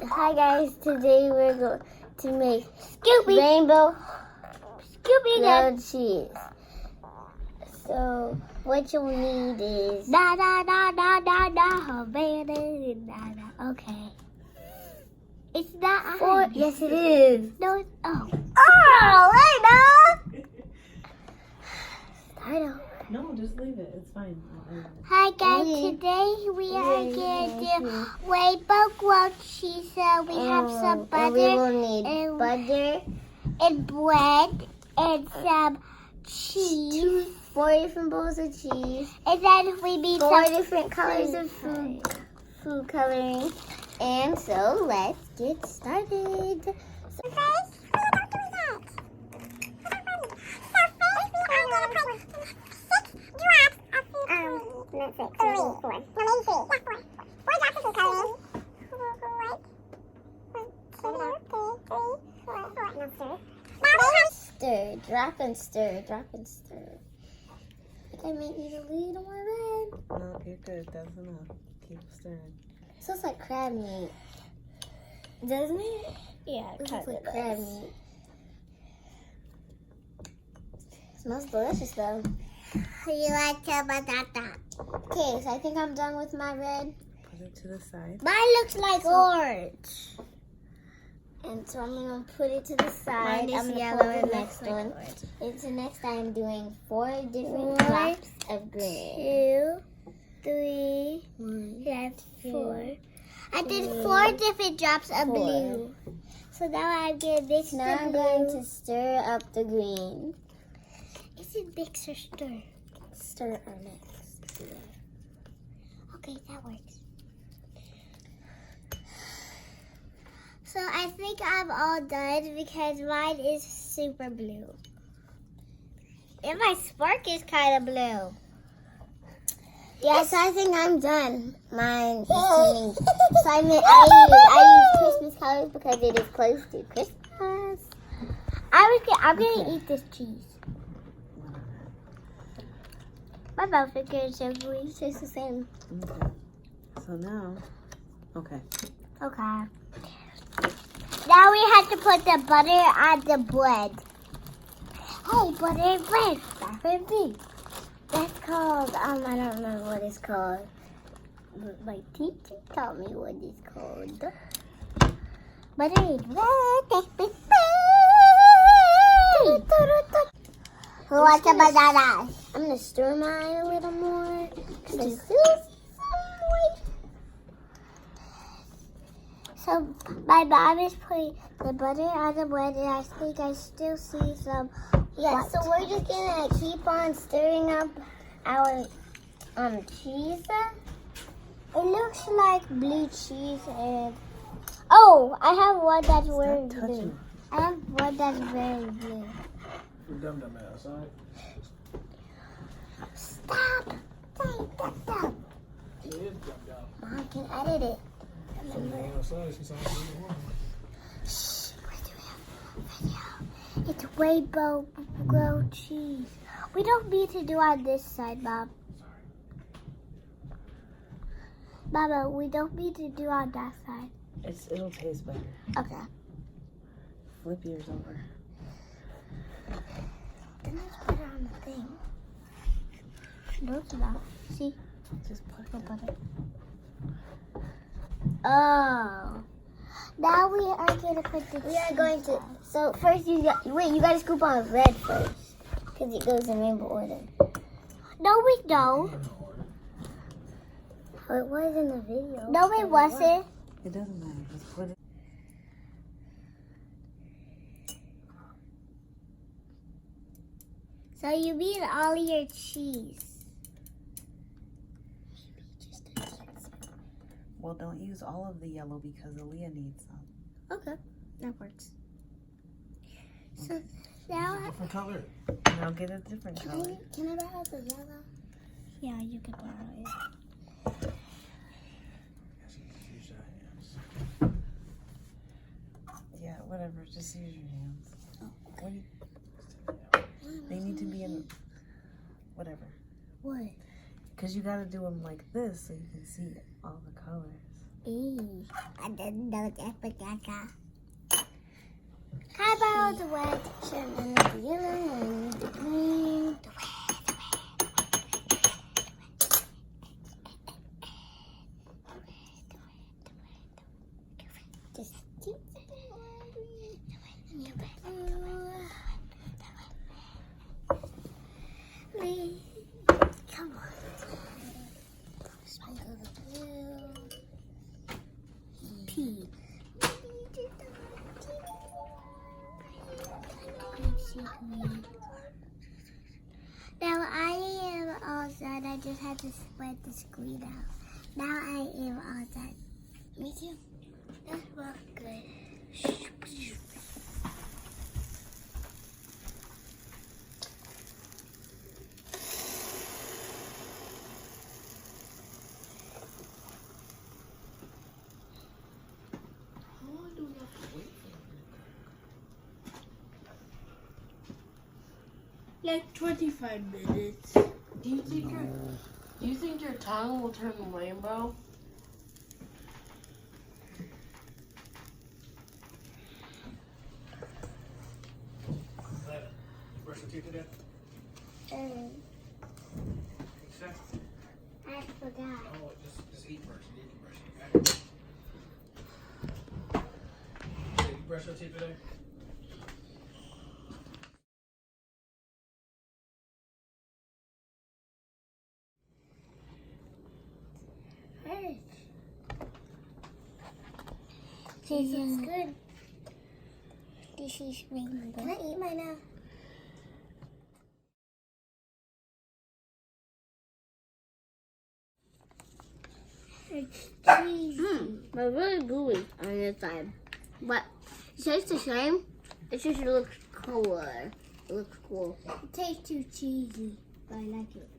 Hi guys, today we're going to make Scoopy. rainbow Scoopy. grilled cheese. So what you'll need is Da da da da da da Havana da da. Okay. It's not four. on. Yes, it is. No, it's Oh, Lena! Start over. No, just leave it. It's fine. Hi guys, Okay. today we are Yeah, going to do rainbow grilled cheese. So we have some And butter we will need and- butter, and bread and some cheese. 4 different bowls of cheese, And then we need 4 some different colors of food coloring. And so let's get started. Not 6, maybe 4. No, maybe 3. Yeah, 4. 4 drops of food coloring. 4. Stir, drop and stir, drop and stir. I think I might need a little more red. No, you're good. That's enough. Keep stirring. It smells like crab meat. Doesn't it? Yeah, It smells like crab meat. Smells delicious though. You like the batata? Okay, so I think I'm done with my red. Put it to the side. Mine looks like orange. And so I'm gonna put it to the side. Mine is I'm gonna yellow pull and the looks next like one. orange. Into next I'm doing 4 different 1, drops of green. 2, 3, 1, that's 4. I did three, 4 different drops of 4. blue. So now I'm gonna mix Now the I'm blue. going to stir up the green. Is it mix or stir? Stir our mix. Okay, that works. So I think I'm all done because mine is super blue. And my spark is kind of blue. Yes, I think I'm done. Mine is turning. So I use Christmas colors because it is close to Christmas. I'm gonna eat this cheese. My mouth is getting so green. It tastes the same. Okay. So now, okay. Okay. Now we have to put the butter on the bread. Hey, butter and bread. That's for me. That's called, I don't remember what it's called. But my teacher taught me what it's called. Butter and bread. Who wants a banana? I'm going to stir mine a little more. Because I still see some white. So my mom is putting the butter on the bread, and I think I still see some. Yeah, white. so we're just going to keep on stirring up our cheese. It looks like blue cheese and. Oh, I have one that's very Stop blue. touching. I have one that's very blue. Dum dum outside. Stop! Stop! It is dum dum. Mom can edit it. Something outside. She's on the one. Shh, we're doing a video. It's rainbow grilled cheese. We don't need to do on this side, Mom. Mama, we don't need to do on that side. It'll taste better. Okay. Flip yours over. Then let's put it on the thing. No, it's not. See? Just put No it. butter. Oh. Now we are going to put the We are cheese going to, on. so first you got to scoop on red first. Because it goes in rainbow order. No, we don't. Oh, it was in the video. No, it wasn't. It doesn't matter. Just put it. So you mean all your cheese? Well, don't use all of the yellow because Aaliyah needs some. Okay, that works. So now, Different color. Now get a different color. Can I borrow the yellow? yeah, you can borrow it. Use your hands. Yeah, whatever. Just use your hands. What do you, they need to be in. Whatever. What? Because you got to do them like this so you can see all the colors. I didn't know that, but that's How about the red? And then the yellow and the green. Just keep Come on. sprinkle the blue. P. Now I am all done. I just had to spread the screen out. Now I am all done. Me too. That looks good. Like 25 minutes. Do you think your tongue will turn rainbow? Brush your teeth today? I forgot. Oh, just eat first. You need to brush it. Did you brush your teeth today? This is good. This is rainbow. Can I eat mine now? But really gooey on this side. But it tastes the same. It just looks cooler. It looks cool. It tastes too cheesy, but I like it.